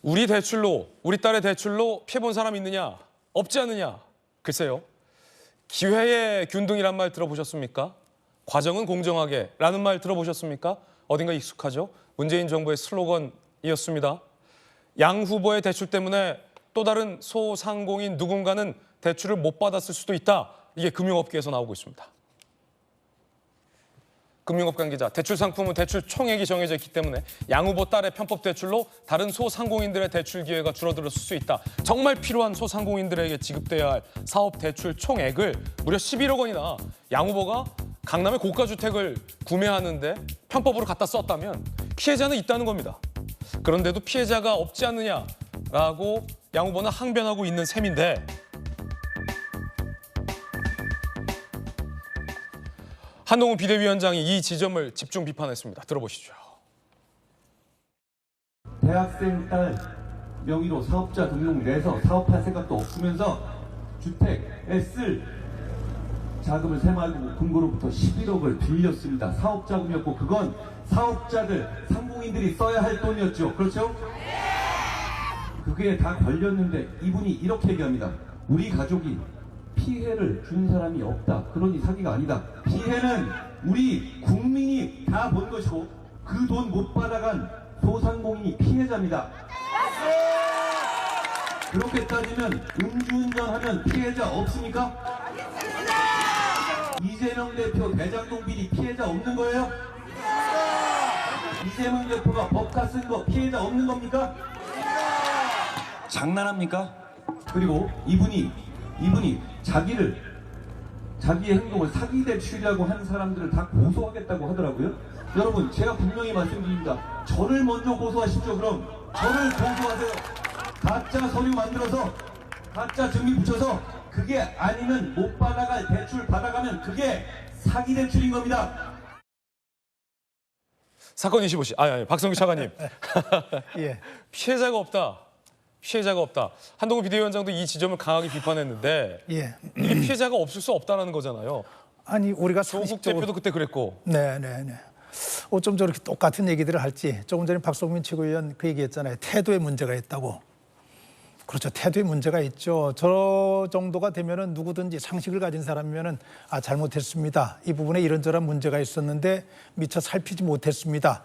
우리 대출로, 우리 딸의 대출로 피해본 사람 있느냐? 없지 않느냐? 글쎄요. 기회의 균등이란 말 들어보셨습니까? 과정은 공정하게 라는 말 들어보셨습니까? 어딘가 익숙하죠? 문재인 정부의 슬로건이었습니다. 양 후보의 대출 때문에 또 다른 소상공인 누군가는 대출을 못 받았을 수도 있다. 이게 금융업계에서 나오고 있습니다. 금융업 관계자, 대출 상품은 대출 총액이 정해져 있기 때문에 양 후보 딸의 편법 대출로 다른 소상공인들의 대출 기회가 줄어들었을 수 있다. 정말 필요한 소상공인들에게 지급돼야 할 사업 대출 총액을 무려 11억 원이나 양 후보가 강남의 고가주택을 구매하는데 편법으로 갖다 썼다면 피해자는 있다는 겁니다. 그런데도 피해자가 없지 않느냐라고 양 후보는 항변하고 있는 셈인데 한동훈 비대위원장이 이 지점을 집중 비판했습니다. 들어보시죠. 대학생 딸 명의로 사업자 등록 내서 사업할 생각도 없으면서 주택에 쓸 자금을 새마을금 금고로부터 11억을 빌렸습니다. 사업 자금이었고 그건 사업자들, 상공인들이 써야 할 돈이었죠. 그렇죠? 그게 다 걸렸는데 이분이 이렇게 얘기합니다. 우리 가족이 피해를 준 사람이 없다. 그러니 사기가 아니다. 피해는 우리 국민이 다 본 것이고 그 돈 못 받아간 소상공인이 피해자입니다. 그렇게 따지면 음주운전하면 피해자 없습니까? 이재명 대표 대장동 비리 피해자 없는 거예요? 이재명 대표가 법카 쓴 거 피해자 없는 겁니까? 장난합니까? 그리고 이분이 자기의 행동을 사기 대출이라고 하는 사람들을 다 고소하겠다고 하더라고요. 여러분, 제가 분명히 말씀드립니다. 저를 먼저 고소하십시오. 그럼 저를 고소하세요. 가짜 서류 만들어서 가짜 증빙 붙여서 그게 아니면 못 받아갈 대출 받아가면 그게 사기 대출인 겁니다. 사건 25시. 박성규 차관님. 예. 피해자가 없다. 피해자가 없다. 한동훈 비대위원장도 이 지점을 강하게 비판했는데 예. 이게 피해자가 없을 수 없다는 거잖아요. 아니 우리가 조국 상식적으로 대표도 그때 그랬고. 네네네. 어쩜 저렇게 똑같은 얘기들을 할지. 조금 전에 박성민 최고위원 그 얘기했잖아요. 태도에 문제가 있다고. 그렇죠. 태도에 문제가 있죠. 저 정도가 되면은 누구든지 상식을 가진 사람이면은 잘못했습니다. 이 부분에 이런저런 문제가 있었는데 미처 살피지 못했습니다.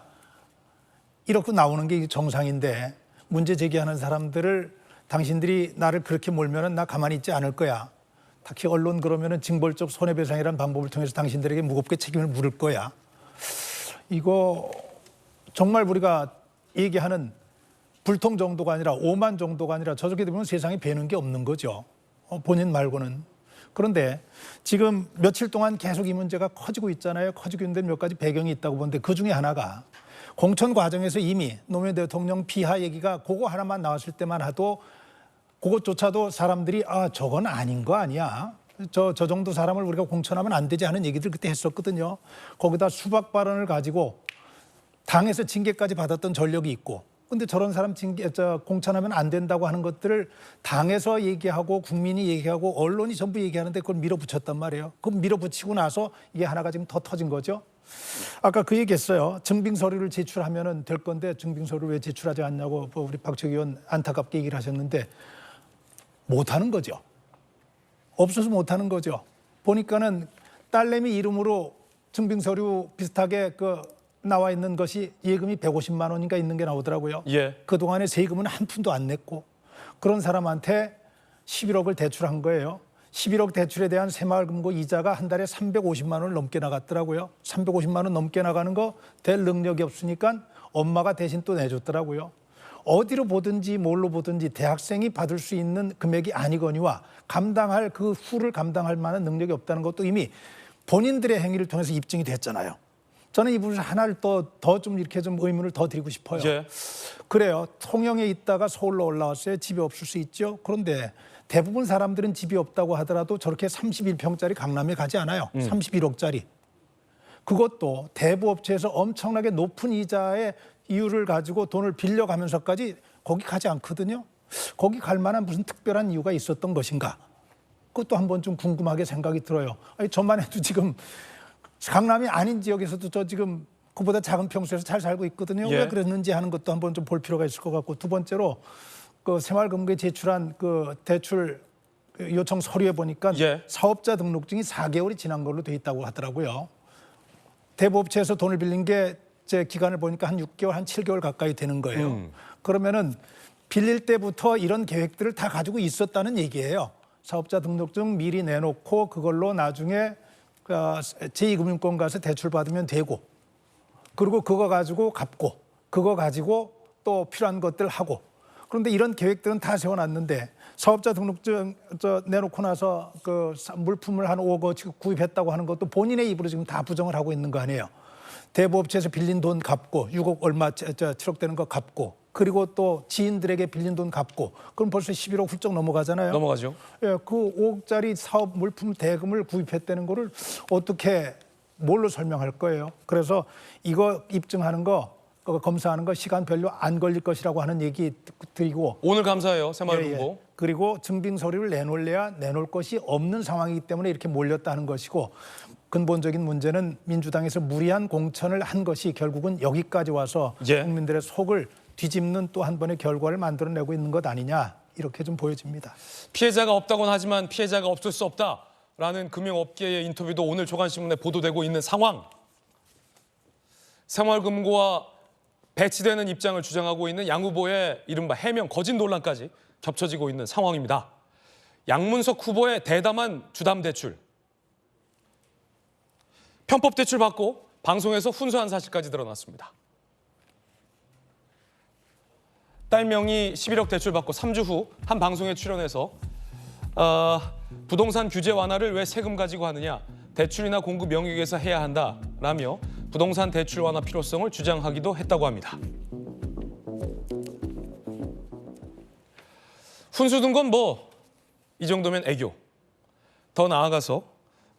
이렇게 나오는 게 정상인데 문제 제기하는 사람들을 당신들이 나를 그렇게 몰면은 나 가만히 있지 않을 거야. 특히 언론 그러면은 징벌적 손해배상이라는 방법을 통해서 당신들에게 무겁게 책임을 물을 거야. 이거 정말 우리가 얘기하는 불통 정도가 아니라 오만 정도가 아니라 저렇게 되면 세상에 배는 게 없는 거죠. 본인 말고는. 그런데 지금 며칠 동안 계속 이 문제가 커지고 있잖아요. 커지고 있는데 몇 가지 배경이 있다고 보는데 그 중에 하나가 공천 과정에서 이미 노무현 대통령 비하 얘기가 그거 하나만 나왔을 때만 하도 그것조차도 사람들이 저건 아닌 거 아니야. 저 정도 사람을 우리가 공천하면 안 되지 하는 얘기들 그때 했었거든요. 거기다 수박 발언을 가지고 당에서 징계까지 받았던 전력이 있고 근데 저런 사람 공천하면 안 된다고 하는 것들을 당에서 얘기하고 국민이 얘기하고 언론이 전부 얘기하는데 그걸 밀어붙였단 말이에요. 그걸 밀어붙이고 나서 이게 하나가 지금 더 터진 거죠. 아까 그 얘기했어요. 증빙 서류를 제출하면 될 건데 증빙 서류를 왜 제출하지 않냐고 우리 박철규 의원 안타깝게 얘기를 하셨는데 못하는 거죠. 없어서 못하는 거죠. 보니까는 딸내미 이름으로 증빙 서류 비슷하게 나와 있는 것이 예금이 150만 원인가 있는 게 나오더라고요. 예. 그동안에 세금은 한 푼도 안 냈고 그런 사람한테 11억을 대출한 거예요. 11억 대출에 대한 새마을금고 이자가 한 달에 350만 원을 넘게 나갔더라고요. 350만 원 넘게 나가는 거 될 능력이 없으니까 엄마가 대신 또 내줬더라고요. 어디로 보든지 뭘로 보든지 대학생이 받을 수 있는 금액이 아니거니와 감당할 그 후를 감당할 만한 능력이 없다는 것도 이미 본인들의 행위를 통해서 입증이 됐잖아요. 저는 이 부분에서 하나를 더 좀 이렇게 좀 의문을 더 드리고 싶어요. 예. 그래요. 통영에 있다가 서울로 올라왔어요. 집이 없을 수 있죠. 그런데 대부분 사람들은 집이 없다고 하더라도 저렇게 31평짜리 강남에 가지 않아요. 31억짜리. 그것도 대부업체에서 엄청나게 높은 이자의 이유를 가지고 돈을 빌려가면서까지 거기 가지 않거든요. 거기 갈 만한 무슨 특별한 이유가 있었던 것인가. 그것도 한번 좀 궁금하게 생각이 들어요. 아니, 저만 해도 지금 강남이 아닌 지역에서도 저 지금 그보다 작은 평수에서 잘 살고 있거든요. 예. 왜 그랬는지 하는 것도 한번 좀 볼 필요가 있을 것 같고, 두 번째로 그 새마을금고에 제출한 그 대출 요청 서류에 보니까 예. 사업자 등록증이 4개월이 지난 걸로 돼 있다고 하더라고요. 대부업체에서 돈을 빌린 게 제 기간을 보니까 한 6개월, 한 7개월 가까이 되는 거예요. 그러면은 빌릴 때부터 이런 계획들을 다 가지고 있었다는 얘기예요. 사업자 등록증 미리 내놓고 그걸로 나중에 제2금융권 가서 대출 받으면 되고, 그리고 그거 가지고 갚고, 그거 가지고 또 필요한 것들 하고. 그런데 이런 계획들은 다 세워놨는데 사업자 등록증 내놓고 나서 그 물품을 한 5억 구입했다고 하는 것도 본인의 입으로 지금 다 부정을 하고 있는 거 아니에요. 대부업체에서 빌린 돈 갚고 6억 얼마 7억 되는 거 갚고, 그리고 또 지인들에게 빌린 돈 갚고, 그럼 벌써 11억 훌쩍 넘어가잖아요. 넘어가죠. 예, 그 5억짜리 사업 물품 대금을 구입했다는 거를 어떻게 뭘로 설명할 거예요? 그래서 이거 입증하는 거, 검사하는 거 시간 별로 안 걸릴 것이라고 하는 얘기 드리고, 오늘 감사해요, 새마을금고. 예. 그리고 증빙 서류를 내놓을래야 내놓을 것이 없는 상황이기 때문에 이렇게 몰렸다는 것이고, 근본적인 문제는 민주당에서 무리한 공천을 한 것이 결국은 여기까지 와서 예. 국민들의 속을 뒤집는 또 한 번의 결과를 만들어내고 있는 것 아니냐, 이렇게 좀 보여집니다. 피해자가 없다고는 하지만 피해자가 없을 수 없다라는 금융업계의 인터뷰도 오늘 조간신문에 보도되고 있는 상황. 새마을금고와 배치되는 입장을 주장하고 있는 양 후보의 이른바 해명 거짓 논란까지 겹쳐지고 있는 상황입니다. 양문석 후보의 대담한 주담 대출, 편법 대출 받고 방송에서 훈수한 사실까지 드러났습니다. 딸 명의 11억 대출 받고 3주 후 한 방송에 출연해서 부동산 규제 완화를 왜 세금 가지고 하느냐, 대출이나 공급 명익에서 해야 한다라며 부동산 대출 완화 필요성을 주장하기도 했다고 합니다. 훈수 둔 건 뭐 이 정도면 애교. 더 나아가서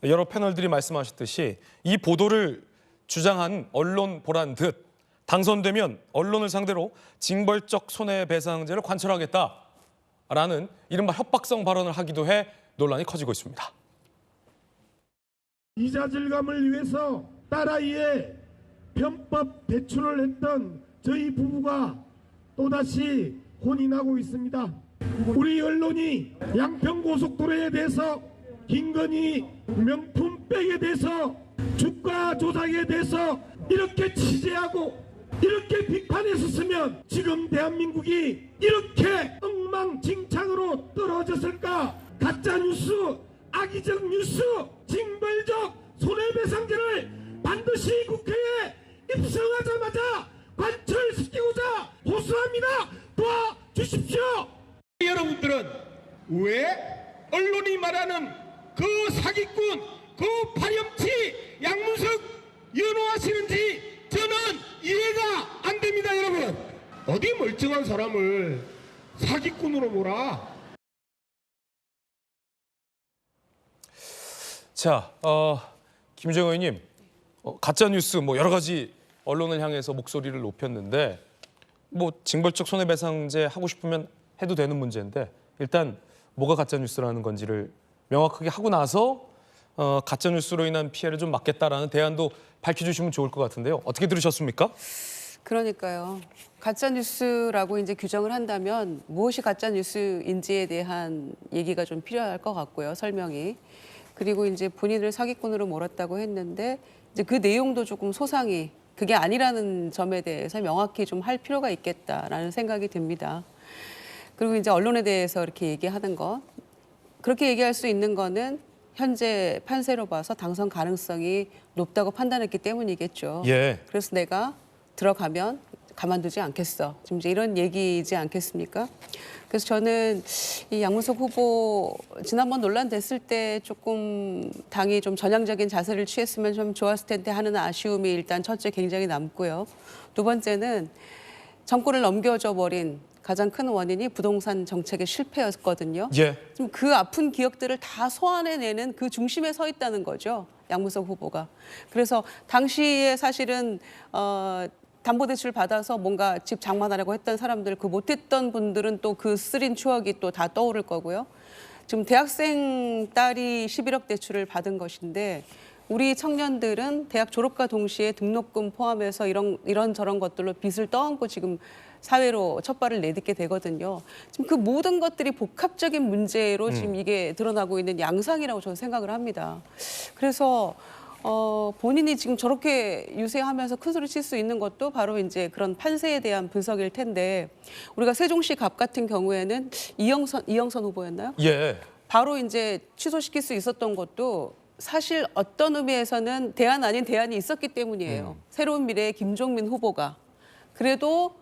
여러 패널들이 말씀하셨듯이 이 보도를 주장한 언론 보란 듯 당선되면 언론을 상대로 징벌적 손해배상제를 관철하겠다라는 이른바 협박성 발언을 하기도 해 논란이 커지고 있습니다. 이자 절감을 위해서 딸아이의 편법 대출을 했던 저희 부부가 또다시 혼인하고 있습니다. 우리 언론이 양평고속도로에 대해서 김건희 명품백에 대해서 주가 조작에 대해서 이렇게 취재하고 이렇게 비판했었으면 지금 대한민국이 이렇게 엉망진창으로 떨어졌을까? 가짜뉴스, 악의적 뉴스, 징벌적 손해배상제를 반드시 국회에 입성하자마자 관철시키고자 호소합니다. 도와주십시오. 여러분들은 왜 언론이 말하는 그 사기꾼, 그 파렴치 양문석 연호하시는지 저는 이해가 안 됩니다. 여러분, 어디 멀쩡한 사람을 사기꾼으로 몰아? 자, 김정은 의원님, 가짜 뉴스 뭐 여러 가지 언론을 향해서 목소리를 높였는데 뭐 징벌적 손해배상제 하고 싶으면 해도 되는 문제인데 일단 뭐가 가짜 뉴스라는 건지를 명확하게 하고 나서 가짜 뉴스로 인한 피해를 좀 막겠다라는 대안도 밝혀주시면 좋을 것 같은데요. 어떻게 들으셨습니까? 그러니까요. 가짜 뉴스라고 이제 규정을 한다면 무엇이 가짜 뉴스인지에 대한 얘기가 좀 필요할 것 같고요. 설명이. 그리고 이제 본인을 사기꾼으로 몰았다고 했는데 이제 그 내용도 조금 소상히 그게 아니라는 점에 대해서 명확히 좀 할 필요가 있겠다라는 생각이 듭니다. 그리고 이제 언론에 대해서 이렇게 얘기하는 것, 그렇게 얘기할 수 있는 거는 현재 판세로 봐서 당선 가능성이 높다고 판단했기 때문이겠죠. 예. 그래서 내가 들어가면 가만두지 않겠어. 지금 이제 이런 얘기이지 않겠습니까? 그래서 저는 이 양문석 후보 지난번 논란 됐을 때 조금 당이 좀 전향적인 자세를 취했으면 좀 좋았을 텐데 하는 아쉬움이 일단 첫째 굉장히 남고요. 두 번째는 정권을 넘겨줘 버린 가장 큰 원인이 부동산 정책의 실패였거든요. 예. 지금 그 아픈 기억들을 다 소환해내는 그 중심에 서 있다는 거죠. 양문석 후보가. 그래서 당시에 사실은 담보대출 받아서 뭔가 집 장만하려고 했던 사람들, 그 못했던 분들은 또 그 쓰린 추억이 또 다 떠오를 거고요. 지금 대학생 딸이 11억 대출을 받은 것인데 우리 청년들은 대학 졸업과 동시에 등록금 포함해서 이런 저런 것들로 빚을 떠안고 지금 사회로 첫 발을 내딛게 되거든요. 지금 그 모든 것들이 복합적인 문제로 지금 이게 드러나고 있는 양상이라고 저는 생각을 합니다. 그래서 본인이 지금 저렇게 유세하면서 큰 소리 칠 수 있는 것도 바로 이제 그런 판세에 대한 분석일 텐데, 우리가 세종시 갑 같은 경우에는 이영선 후보였나요? 예. 바로 이제 취소시킬 수 있었던 것도 사실 어떤 의미에서는 대안 아닌 대안이 있었기 때문이에요. 새로운 미래의 김종민 후보가 그래도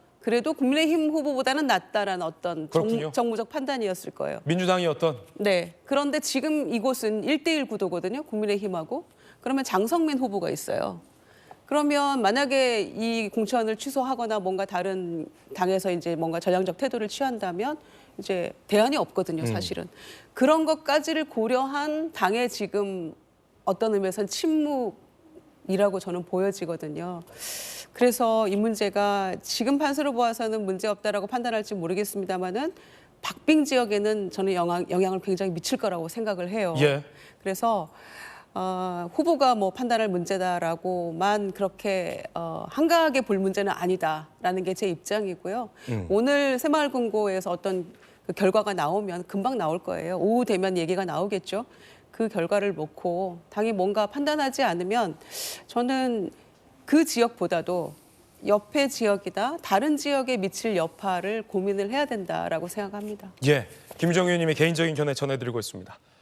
국민의힘 후보보다는 낫다라는 어떤 그렇군요. 정무적 판단이었을 거예요. 민주당이 어떤 네. 그런데 지금 이곳은 1대1 구도거든요. 국민의힘하고. 그러면 장성민 후보가 있어요. 그러면 만약에 이 공천을 취소하거나 뭔가 다른 당에서 이제 뭔가 전향적 태도를 취한다면 이제 대안이 없거든요, 사실은. 그런 것까지를 고려한 당의 지금 어떤 의미에서는 침묵이라고 저는 보여지거든요. 그래서 이 문제가 지금 판세로 보아서는 문제없다라고 판단할지 모르겠습니다만은 박빙 지역에는 저는 영향을 굉장히 미칠 거라고 생각을 해요. 예. 그래서 후보가 뭐 판단할 문제다라고만 그렇게 한가하게 볼 문제는 아니다라는 게 제 입장이고요. 오늘 새마을금고에서 어떤 그 결과가 나오면 금방 나올 거예요. 오후 되면 얘기가 나오겠죠. 그 결과를 놓고 당이 뭔가 판단하지 않으면 저는 그 지역보다도 옆의 지역이다, 다른 지역에 미칠 여파를 고민을 해야 된다라고 생각합니다. 예. 김정희 의원님의 개인적인 견해 전해드리고 있습니다.